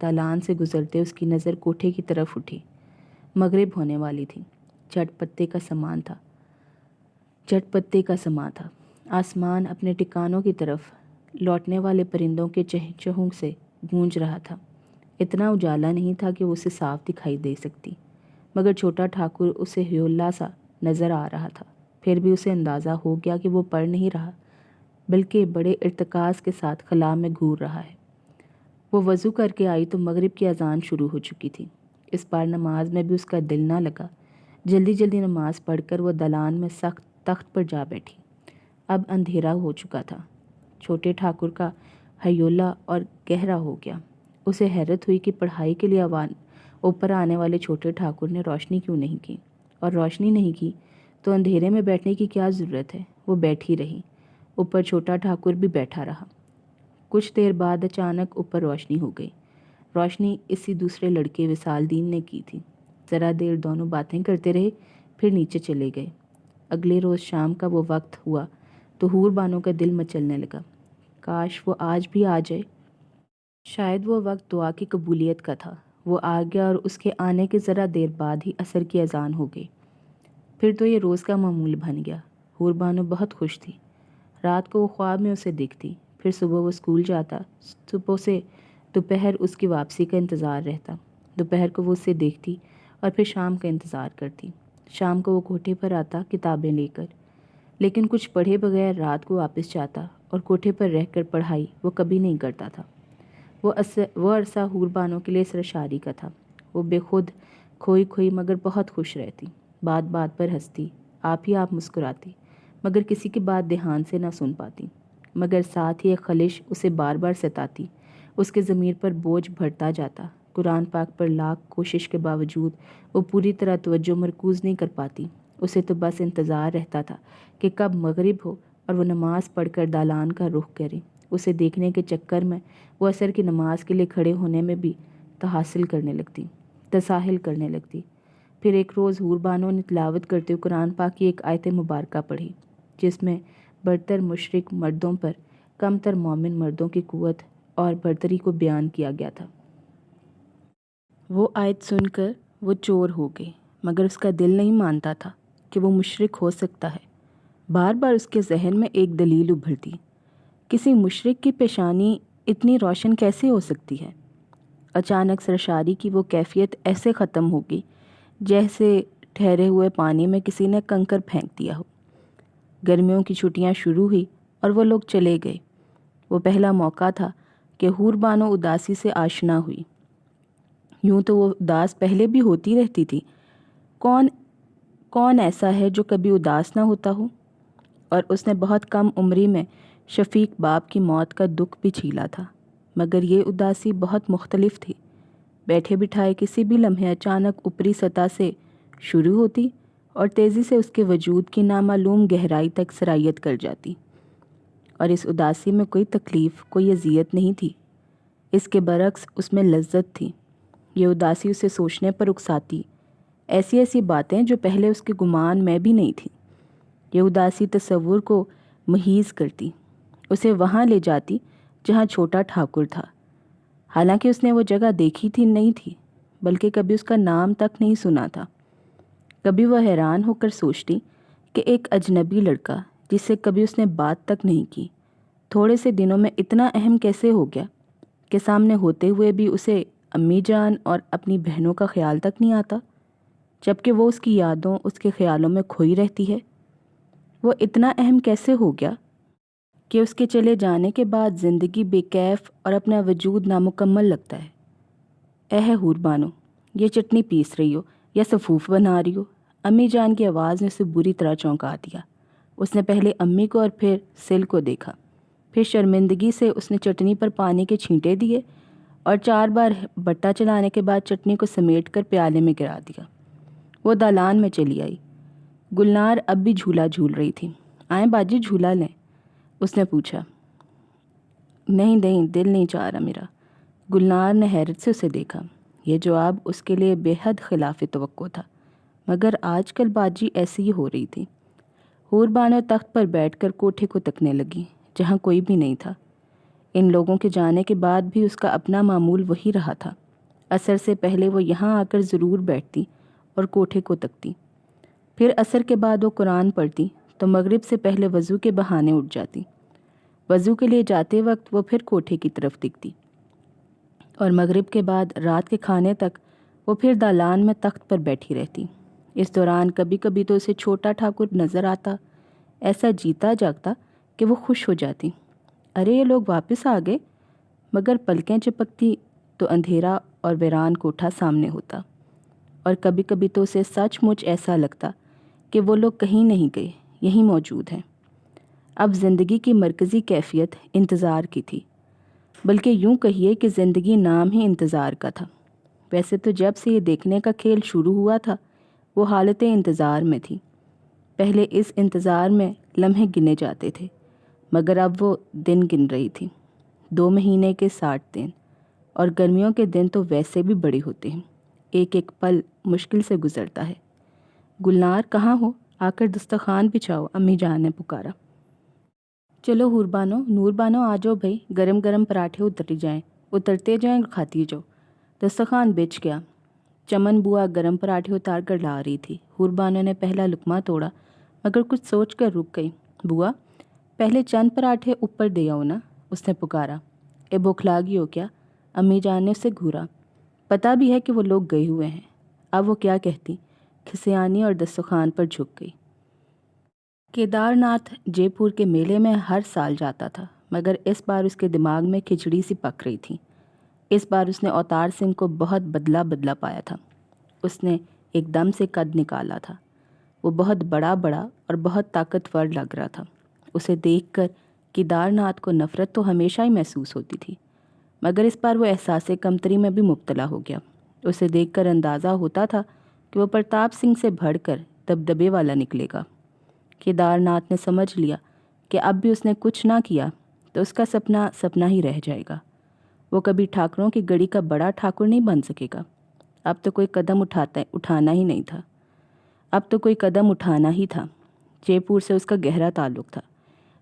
دالان سے گزرتے اس کی نظر کوٹھے کی طرف اٹھی۔ مغرب ہونے والی تھی۔ جھٹ پتے کا سما تھا۔ آسمان اپنے ٹھکانوں کی طرف لوٹنے والے پرندوں کے چہچہوں سے گونج رہا تھا۔ اتنا اجالا نہیں تھا کہ وہ اسے صاف دکھائی دے سکتی، مگر چھوٹا ٹھاکر اسے ہیولا سا نظر آ رہا تھا۔ پھر بھی اسے اندازہ ہو گیا کہ وہ پڑھ نہیں رہا، بلکہ بڑے ارتکاز کے ساتھ خلا میں گھور رہا ہے۔ وہ وضو کر کے آئی تو مغرب کی اذان شروع ہو چکی تھی۔ اس بار نماز میں بھی اس کا دل نہ لگا۔ جلدی جلدی نماز پڑھ کر وہ دالان میں سخت تخت پر جا بیٹھی۔ اب اندھیرا ہو چکا تھا۔ چھوٹے ٹھاکر کا ہیولا اور گہرا ہو گیا۔ اسے حیرت ہوئی کہ پڑھائی کے لیے اوپر آنے والے چھوٹے ٹھاکر نے روشنی کیوں نہیں کی، اور روشنی نہیں کی تو اندھیرے میں بیٹھنے کی کیا ضرورت ہے۔ وہ بیٹھی رہی۔ اوپر چھوٹا ٹھاکر بھی بیٹھا رہا۔ کچھ دیر بعد اچانک اوپر روشنی ہو گئی۔ روشنی اسی دوسرے لڑکے وصال دین نے کی تھی۔ ذرا دیر دونوں باتیں کرتے رہے، پھر نیچے چلے گئے۔ اگلے روز شام کا وہ وقت ہوا تو حور بانو کا دل مچلنے لگا۔ کاش وہ آج بھی آ جائے۔ شاید وہ وقت دعا کی قبولیت کا تھا۔ وہ آ گیا اور اس کے آنے کے ذرا دیر بعد ہی عصر کی اذان ہو گئی۔ پھر تو یہ روز کا معمول بن گیا۔ حور بانو بہت خوش تھی۔ رات کو وہ خواب میں اسے دیکھتی، پھر صبح وہ اسکول جاتا، صبح سے دوپہر اس کی واپسی کا انتظار رہتا۔ دوپہر کو وہ اسے دیکھتی اور پھر شام کا انتظار کرتی۔ شام کو وہ کوٹھے پر آتا کتابیں لے کر، لیکن کچھ پڑھے بغیر رات کو واپس جاتا، اور کوٹھے پر رہ کر پڑھائی وہ کبھی نہیں کرتا تھا۔ وہ عرصہ حور بانو کے لیے سرشاری کا تھا۔ وہ بے خود کھوئی مگر بہت خوش رہتی، بات بات پر ہنستی، آپ ہی آپ مسکراتی، مگر کسی کی بات دھیان سے نہ سن پاتی۔ مگر ساتھ ہی ایک خلش اسے بار بار ستاتی، اس کے ضمیر پر بوجھ بڑھتا جاتا۔ قرآن پاک پر لاکھ کوشش کے باوجود وہ پوری طرح توجہ مرکوز نہیں کر پاتی۔ اسے تو بس انتظار رہتا تھا کہ کب مغرب ہو اور وہ نماز پڑھ کر دالان کا رخ کرے۔ اسے دیکھنے کے چکر میں وہ عصر کی نماز کے لیے کھڑے ہونے میں بھی تساہل کرنے لگتی۔ پھر ایک روز حور بانو نے تلاوت کرتے ہوئے قرآن پاک کی ایک آیت مبارکہ پڑھی، جس میں برتر مشرک مردوں پر کم تر مومن مردوں کی قوت اور برتری کو بیان کیا گیا تھا۔ وہ آیت سن کر وہ چور ہو گئی، مگر اس کا دل نہیں مانتا تھا کہ وہ مشرک ہو سکتا ہے۔ بار بار اس کے ذہن میں ایک دلیل ابھرتی، کسی مشرک کی پیشانی اتنی روشن کیسے ہو سکتی ہے؟ اچانک سرشاری کی وہ کیفیت ایسے ختم ہو گئی جیسے ٹھہرے ہوئے پانی میں کسی نے کنکر پھینک دیا ہو۔ گرمیوں کی چھٹیاں شروع ہوئی اور وہ لوگ چلے گئے۔ وہ پہلا موقع تھا کہ حور بانو اداسی سے آشنا ہوئی۔ یوں تو وہ اداس پہلے بھی ہوتی رہتی تھی۔ کون ایسا ہے جو کبھی اداس نہ ہوتا ہو؟ اور اس نے بہت کم عمری میں شفیق باپ کی موت کا دکھ بھی جھیلا تھا، مگر یہ اداسی بہت مختلف تھی۔ بیٹھے بٹھائے کسی بھی لمحے اچانک اوپری سطح سے شروع ہوتی اور تیزی سے اس کے وجود کی نامعلوم گہرائی تک سرایت کر جاتی۔ اور اس اداسی میں کوئی تکلیف، کوئی اذیت نہیں تھی، اس کے برعکس اس میں لذت تھی۔ یہ اداسی اسے سوچنے پر اکساتی، ایسی باتیں جو پہلے اس کے گمان میں بھی نہیں تھیں۔ یہ اداسی تصور کو محیز کرتی، اسے وہاں لے جاتی جہاں چھوٹا ٹھاکر تھا۔ حالانکہ اس نے وہ جگہ دیکھی تھی نہیں تھی، بلکہ کبھی اس کا نام تک نہیں سنا تھا۔ کبھی وہ حیران ہو کر سوچتی کہ ایک اجنبی لڑکا جس سے کبھی اس نے بات تک نہیں کی، تھوڑے سے دنوں میں اتنا اہم کیسے ہو گیا کہ سامنے ہوتے ہوئے بھی اسے امی جان اور اپنی بہنوں کا خیال تک نہیں آتا، جبکہ وہ اس کی یادوں، اس کے خیالوں میں کھوئی رہتی ہے۔ وہ اتنا اہم کیسے ہو گیا کہ اس کے چلے جانے کے بعد زندگی بے کیف اور اپنا وجود نامکمل لگتا ہے۔ اے حور بانو، یہ چٹنی پیس رہی ہو یا صفوف بنا رہی ہو؟ امی جان کی آواز نے اسے بری طرح چونکا دیا۔ اس نے پہلے امی کو اور پھر سل کو دیکھا۔ پھر شرمندگی سے اس نے چٹنی پر پانی کے چھینٹے دیے اور 4 بار بٹا چلانے کے بعد چٹنی کو سمیٹ کر پیالے میں گرا دیا۔ وہ دالان میں چلی آئی۔ گلنار اب بھی جھولا جھول رہی تھی۔ آئیں باجی جھولا لیں، اس نے پوچھا۔ نہیں دل نہیں چاہ رہا میرا۔ گلنار نے حیرت سے اسے دیکھا۔ یہ جواب اس کے لیے بے حد خلاف توقع تھا، مگر آج کل باجی ایسی ہی ہو رہی تھی۔ حور بانو تخت پر بیٹھ کر کوٹھے کو تکنے لگی، جہاں کوئی بھی نہیں تھا۔ ان لوگوں کے جانے کے بعد بھی اس کا اپنا معمول وہی رہا تھا۔ عصر سے پہلے وہ یہاں آ کر ضرور بیٹھتی اور کوٹھے کو تکتی، پھر عصر کے بعد وہ قرآن پڑھتی تو مغرب سے پہلے وضو کے بہانے اٹھ جاتی۔ وضو کے لیے جاتے وقت وہ پھر کوٹھے کی طرف دکھتی، اور مغرب کے بعد رات کے کھانے تک وہ پھر دالان میں تخت پر بیٹھی رہتی۔ اس دوران کبھی کبھی تو اسے چھوٹا ٹھاکر نظر آتا، ایسا جیتا جاگتا کہ وہ خوش ہو جاتی، ارے یہ لوگ واپس آ گئے، مگر پلکیں چپکتی تو اندھیرا اور ویران کوٹھا سامنے ہوتا، اور کبھی کبھی تو اسے سچ مچ ایسا لگتا کہ وہ لوگ کہیں نہیں گئے، یہیں موجود ہیں۔ اب زندگی کی مرکزی کیفیت انتظار کی تھی، بلکہ یوں کہیے کہ زندگی نام ہی انتظار کا تھا۔ ویسے تو جب سے یہ دیکھنے کا کھیل شروع ہوا تھا وہ حالت انتظار میں تھی۔ پہلے اس انتظار میں لمحے گنے جاتے تھے، مگر اب وہ دن گن رہی تھی، 2 مہینے کے 60 دن، اور گرمیوں کے دن تو ویسے بھی بڑے ہوتے ہیں، ایک ایک پل مشکل سے گزرتا ہے۔ گلنار کہاں ہو؟ آ کر دسترخوان بچھاؤ، امی جان نے پکارا۔ چلو نور بانو آ جاؤ بھائی، گرم گرم پراٹھے اترتے جائیں اور کھاتی جاؤ۔ دسترخوان بچھ گیا۔ چمن بوا گرم پراٹھے اتار کر لا رہی تھی۔ حور بانو نے پہلا لقمہ توڑا مگر کچھ سوچ کر رک گئی۔ بوا پہلے چند پراٹھے اوپر دے آؤ نا، اس نے پکارا۔ اے بوکھلا گئی ہو کیا؟ امی جان نے اسے گھورا۔ پتہ بھی ہے کہ وہ لوگ گئے ہوئے ہیں، اب وہ کیا کہتی؟ کھسیانی اور دسترخوان پر جھک گئی۔ کیدار ناتھ جے پور کے میلے میں ہر سال جاتا تھا، مگر اس بار اس کے دماغ میں کھچڑی سی پک رہی تھی۔ اس بار اس نے اوتار سنگھ کو بہت بدلا پایا تھا۔ اس نے ایک دم سے قد نکالا تھا، وہ بہت بڑا اور بہت طاقتور لگ رہا تھا۔ اسے دیکھ کر کیدار ناتھ کو نفرت تو ہمیشہ ہی محسوس ہوتی تھی، مگر اس بار وہ احساس کمتری میں بھی مبتلا ہو گیا۔ اسے دیکھ کر اندازہ ہوتا تھا کہ وہ پرتاپ سنگھ سے بڑھ کر دبدبے والا نکلے گا۔ کیدار ناتھ نے سمجھ لیا کہ اب بھی اس نے کچھ نہ کیا تو اس کا سپنا ہی رہ جائے گا۔ وہ کبھی ٹھاکروں کی گڑی کا بڑا ٹھاکر نہیں بن سکے گا۔ اب تو کوئی قدم اٹھانا ہی تھا۔ جے پور سے اس کا گہرا تعلق تھا۔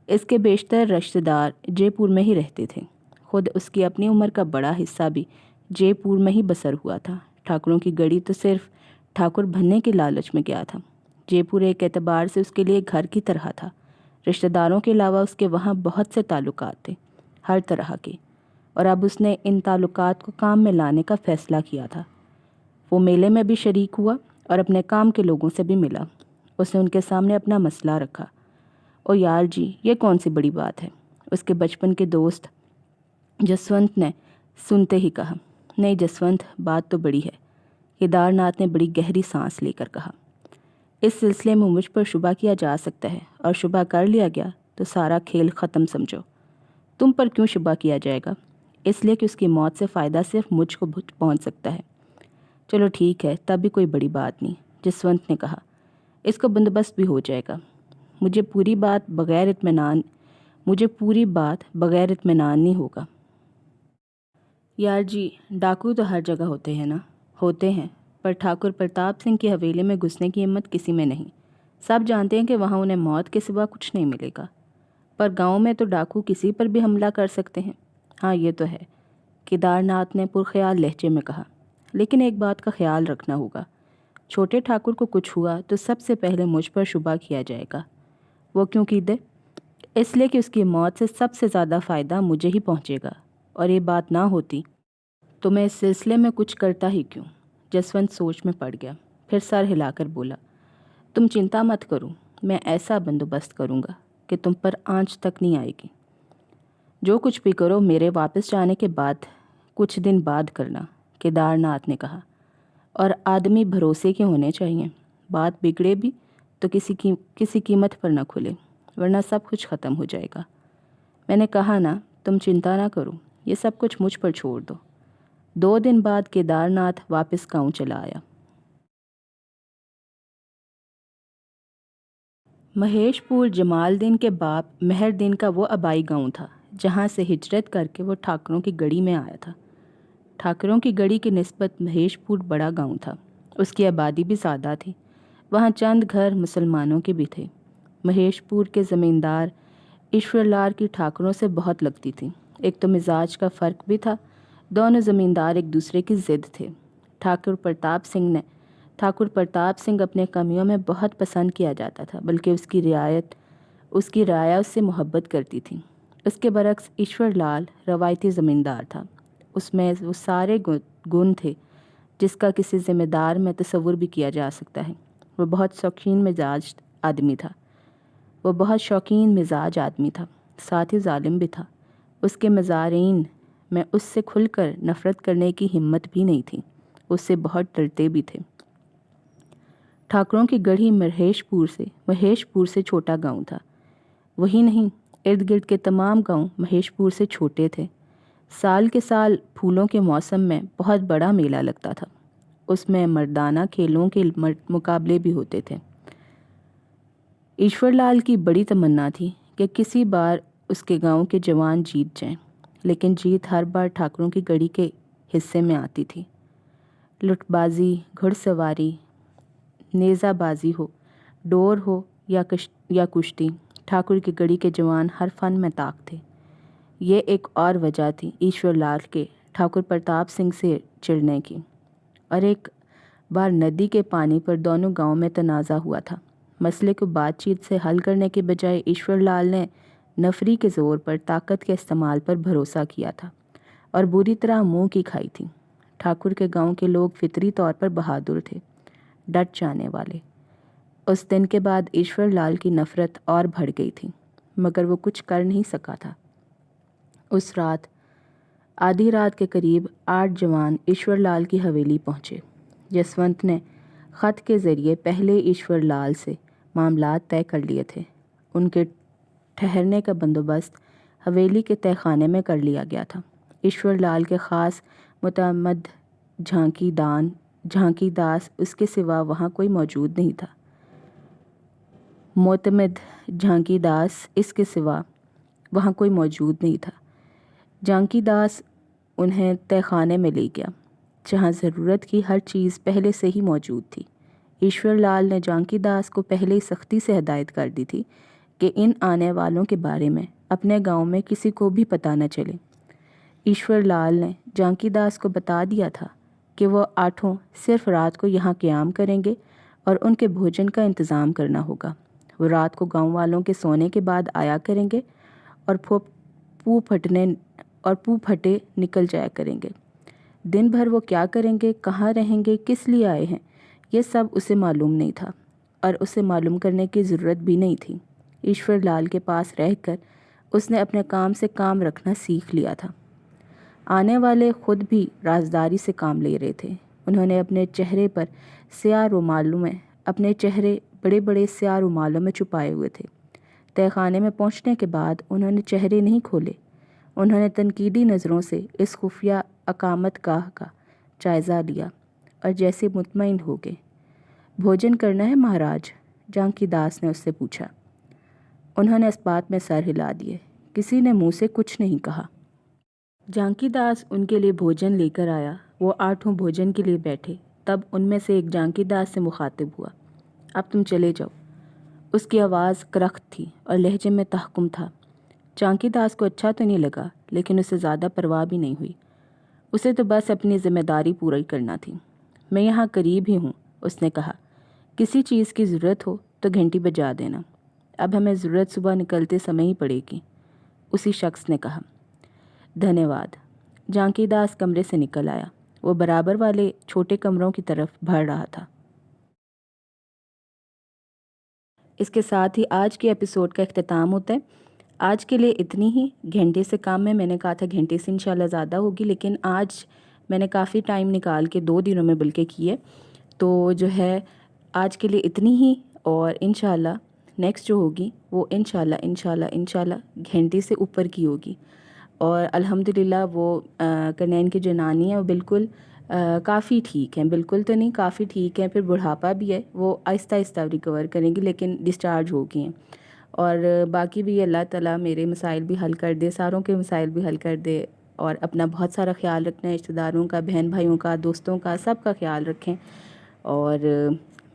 اس کے بیشتر رشتہ دار جے پور میں ہی رہتے تھے۔ خود اس کی اپنی عمر کا بڑا حصہ بھی جے پور میں ہی بسر ہوا تھا۔ ٹھاکروں کی گڑی تو صرف ٹھاکر بننے کے لالچ میں گیا تھا۔ جے پور ایک اعتبار سے اس کے لیے گھر کی طرح تھا۔ رشتہ داروں کے علاوہ اس کے وہاں بہت سے تعلقات تھے، ہر طرح کے، اور اب اس نے ان تعلقات کو کام میں لانے کا فیصلہ کیا تھا۔ وہ میلے میں بھی شریک ہوا اور اپنے کام کے لوگوں سے بھی ملا۔ اس نے ان کے سامنے اپنا مسئلہ رکھا۔ او یار جی، یہ کون سی بڑی بات ہے؟ اس کے بچپن کے دوست جسونت نے سنتے ہی کہا۔ نہیں جسونت، بات تو بڑی ہے، کیدار ناتھ نے بڑی گہری سانس لے کر کہا۔ اس سلسلے میں مجھ پر شبہ کیا جا سکتا ہے، اور شبہ کر لیا گیا تو سارا کھیل ختم سمجھو۔ تم پر کیوں شبہ کیا جائے گا؟ اس لیے کہ اس کی موت سے فائدہ صرف مجھ کو پہنچ سکتا ہے۔ چلو ٹھیک ہے، تب بھی کوئی بڑی بات نہیں، جسونت نے کہا۔ اس کا بندوبست بھی ہو جائے گا۔ مجھے پوری بات بغیر اطمینان نہیں ہوگا۔ یار جی، ڈاکو تو ہر جگہ ہوتے ہیں نا؟ ہوتے ہیں، پر ٹھاکر پرتاپ سنگھ کی حویلی میں گھسنے کی ہمت کسی میں نہیں۔ سب جانتے ہیں کہ وہاں انہیں موت کے سوا کچھ نہیں ملے گا، پر گاؤں میں تو ڈاکو کسی پر بھی حملہ کر سکتے ہیں۔ ہاں یہ تو ہے، کیدار ناتھ نے پرخیال لہجے میں کہا، لیکن ایک بات کا خیال رکھنا ہوگا، چھوٹے ٹھاکر کو کچھ ہوا تو سب سے پہلے مجھ پر شبہ کیا جائے گا۔ وہ کیوں کی دے؟ اس لیے کہ اس کی موت سے سب سے زیادہ فائدہ مجھے ہی پہنچے گا، اور یہ بات نہ ہوتی تو میں اس سلسلے میں کچھ کرتا ہی کیوں؟ جسونت سوچ میں پڑ گیا، پھر سر ہلا کر بولا، تم چنتا مت کرو، میں ایسا بندوبست کروں گا کہ تم پر آنچ تک نہیں آئے گی۔ جو کچھ بھی کرو میرے واپس جانے کے بعد کچھ دن بعد کرنا، کیدار ناتھ نے کہا، اور آدمی بھروسے کے ہونے چاہیے۔ بات بگڑے بھی تو کسی قیمت پر نہ کھلے، ورنہ سب کچھ ختم ہو جائے گا۔ میں نے کہا نا، تم چنتا نہ کرو، یہ سب کچھ مجھ پر چھوڑ دو۔ 2 دن بعد کیدار ناتھ واپس گاؤں چلا آیا۔ مہیش پور جمال دین کے باپ مہر دین کا وہ آبائی گاؤں تھا جہاں سے ہجرت کر کے وہ ٹھاکروں کی گڑی میں آیا تھا۔ ٹھاکروں کی گڑی کی نسبت مہیش پور بڑا گاؤں تھا، اس کی آبادی بھی زیادہ تھی، وہاں چند گھر مسلمانوں کے بھی تھے۔ مہیش پور کے زمیندار ایشور لال کی ٹھاکروں سے بہت لگتی تھی، ایک تو مزاج کا فرق بھی تھا، دونوں زمیندار ایک دوسرے کی ضد تھے۔ ٹھاکر پرتاپ سنگھ اپنے کمیوں میں بہت پسند کیا جاتا تھا، بلکہ اس کی رعایا اس سے محبت کرتی تھی۔ اس کے برعکس ایشور لال روایتی زمیندار تھا۔ اس میں وہ سارے گن تھے جس کا کسی ذمہ دار میں تصور بھی کیا جا سکتا ہے۔ وہ بہت شوقین مزاج آدمی تھا، ساتھ ہی ظالم بھی تھا۔ اس کے مزارین میں اس سے کھل کر نفرت کرنے کی ہمت بھی نہیں تھی، اس سے بہت ڈرتے بھی تھے۔ ٹھاکروں کی گڑھی مہیش پور سے چھوٹا گاؤں تھا۔ وہی نہیں، ارد گرد کے تمام گاؤں مہیش پور سے چھوٹے تھے۔ سال کے سال پھولوں کے موسم میں بہت بڑا میلہ لگتا تھا۔ اس میں مردانہ کھیلوں کے مقابلے بھی ہوتے تھے۔ ایشور لال کی بڑی تمنا تھی کہ کسی بار اس کے گاؤں کے جوان جیت جائیں، لیکن جیت ہر بار ٹھاکروں کی گڑھی کے حصے میں آتی تھی۔ لٹ بازی، گھڑ سواری، نیزہ بازی ہو، ڈور ہو یا کشتی، ٹھاکر کی گڑھی کے جوان ہر فن میں طاق تھے۔ یہ ایک اور وجہ تھی ایشور لال کے ٹھاکر پرتاپ سنگھ سے چڑھنے کی۔ اور ایک بار ندی کے پانی پر دونوں گاؤں میں تنازع ہوا تھا۔ مسئلے کو بات چیت سے حل کرنے کے بجائے ایشور لال نے نفری کے زور پر طاقت کے استعمال پر بھروسہ کیا تھا اور بری طرح منہ کی کھائی تھی۔ ٹھاکر کے گاؤں کے لوگ فطری طور پر بہادر تھے، ڈٹ جانے والے۔ اس دن کے بعد ایشور لال کی نفرت اور بڑھ گئی تھی، مگر وہ کچھ کر نہیں سکا تھا۔ اس رات آدھی رات کے قریب 8 جوان ایشور لال کی حویلی پہنچے۔ جسونت نے خط کے ذریعے پہلے ایشور لال سے معاملات طے کر لیے تھے۔ ان کے ٹھہرنے کا بندوبست حویلی کے تہہ خانے میں کر لیا گیا تھا۔ ایشور لال کے خاص معتمد جھانکی داس اس کے سوا وہاں کوئی موجود نہیں تھا۔ جھانکی داس انہیں تہہ خانے میں لے گیا، جہاں ضرورت کی ہر چیز پہلے سے ہی موجود تھی۔ ایشور لال نے جھانکی داس کو پہلے ہی سختی سے ہدایت کر دی تھی کہ ان آنے والوں کے بارے میں اپنے گاؤں میں کسی کو بھی پتہ نہ چلے۔ ایشور لال نے جھانکی داس کو بتا دیا تھا کہ وہ 8 صرف رات کو یہاں قیام کریں گے اور ان کے بھوجن کا انتظام کرنا ہوگا۔ وہ رات کو گاؤں والوں کے سونے کے بعد آیا کریں گے اور پو پھٹے نکل جایا کریں گے۔ دن بھر وہ کیا کریں گے، کہاں رہیں گے، کس لیے آئے ہیں، یہ سب اسے معلوم نہیں تھا اور اسے معلوم کرنے کی ضرورت بھی نہیں تھی۔ ایشور لال کے پاس رہ کر اس نے اپنے کام سے کام رکھنا سیکھ لیا تھا۔ آنے والے خود بھی رازداری سے کام لے رہے تھے۔ انہوں نے اپنے چہرے بڑے بڑے سیاہ رومالوں میں چھپائے ہوئے تھے۔ تہہ خانے میں پہنچنے کے بعد انہوں نے چہرے نہیں کھولے۔ انہوں نے تنقیدی نظروں سے اس خفیہ اقامت گاہ کا جائزہ لیا اور جیسے مطمئن ہو گئے۔ بھوجن کرنا ہے مہاراج؟ جھانکی داس نے اس سے پوچھا۔ انہوں نے اس بات میں سر ہلا دیے۔ کسی نے منہ سے کچھ نہیں کہا۔ جھانکی داس ان کے لیے بھوجن لے کر آیا۔ وہ 8 بھوجن کے لیے بیٹھے۔ تب ان میں سے ایک جھانکی داس سے مخاطب ہوا۔ اب تم چلے جاؤ۔ اس کی آواز کرخت تھی اور لہجے میں تحکم تھا۔ جھانکی داس کو اچھا تو نہیں لگا، لیکن اسے زیادہ پرواہ بھی نہیں ہوئی۔ اسے تو بس اپنی ذمہ داری پوری کرنا تھی۔ میں یہاں قریب ہی ہوں، اس نے کہا۔ کسی چیز کی ضرورت ہو تو گھنٹی بجا دینا۔ اب ہمیں ضرورت صبح نکلتے سمے ہی پڑے گی، اسی شخص نے کہا۔ دھنیہ واد۔ جھانکی داس کمرے سے نکل آیا۔ وہ برابر والے چھوٹے کمروں کی طرف بڑھ رہا تھا۔ اس کے ساتھ ہی آج کے ایپیسوڈ کا اختتام ہوتا ہے۔ آج کے لیے اتنی ہی۔ گھنٹے سے کام میں نے کہا تھا گھنٹے سے انشاءاللہ زیادہ ہوگی، لیکن آج میں نے کافی ٹائم نکال کے 2 دنوں میں بلکہ کیے، تو جو ہے آج کے لیے اتنی ہی۔ اور انشاءاللہ نیکسٹ جو ہوگی وہ انشاءاللہ گھنٹے سے اوپر کی ہوگی۔ اور الحمدللہ وہ کنین کی جنانی ہے، وہ بالکل کافی ٹھیک ہیں، بالکل تو نہیں کافی ٹھیک ہیں، پھر بڑھاپا بھی ہے، وہ آہستہ آہستہ ریکور کریں گی، لیکن ڈسچارج ہو گئی ہیں۔ اور باقی بھی اللہ تعالیٰ میرے مسائل بھی حل کر دے، ساروں کے مسائل بھی حل کر دے، اور اپنا بہت سارا خیال رکھنا ہے، رشتہ داروں کا، بہن بھائیوں کا، دوستوں کا، سب کا خیال رکھیں۔ اور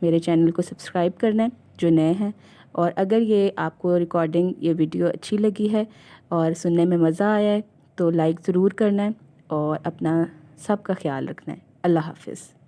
میرے چینل کو سبسکرائب کرنا ہے جو نئے ہیں۔ اور اگر یہ آپ کو ریکارڈنگ، یہ ویڈیو اچھی لگی ہے اور سننے میں مزہ آیا ہے تو لائک ضرور کرنا ہے اور اپنا سب کا خیال رکھنا ہے۔ اللہ حافظ۔